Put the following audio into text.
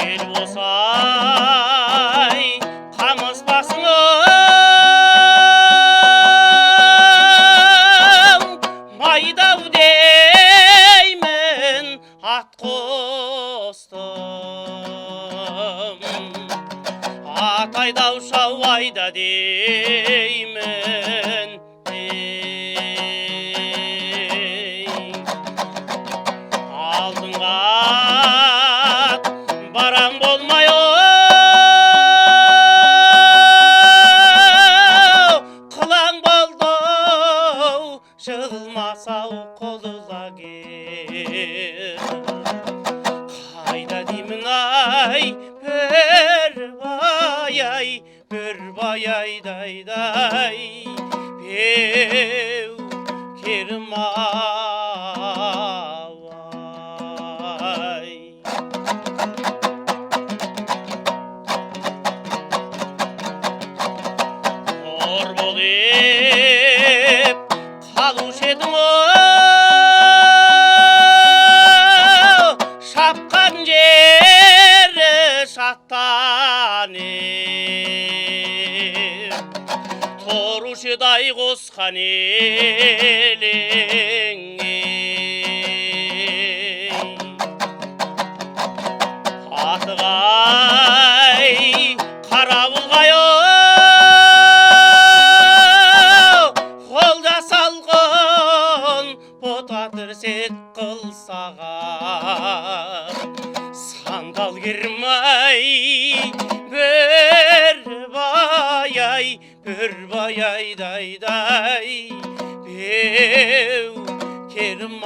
ел болсай қамыс басыңым майдау деймін ат қостым ат айдаушы айда деймін алдыңға барам болмай қылаң болды жығылмасау құлагер қайда деймін ай бір бай айдайдай беу керім ай ор болып қалушы едің шапқан жері шаттан торушыдай қосқан еліңе атығай қарауылғай қолда салғын потатыр сет қылсаға сандал кермай бір бай айдайдай беу керім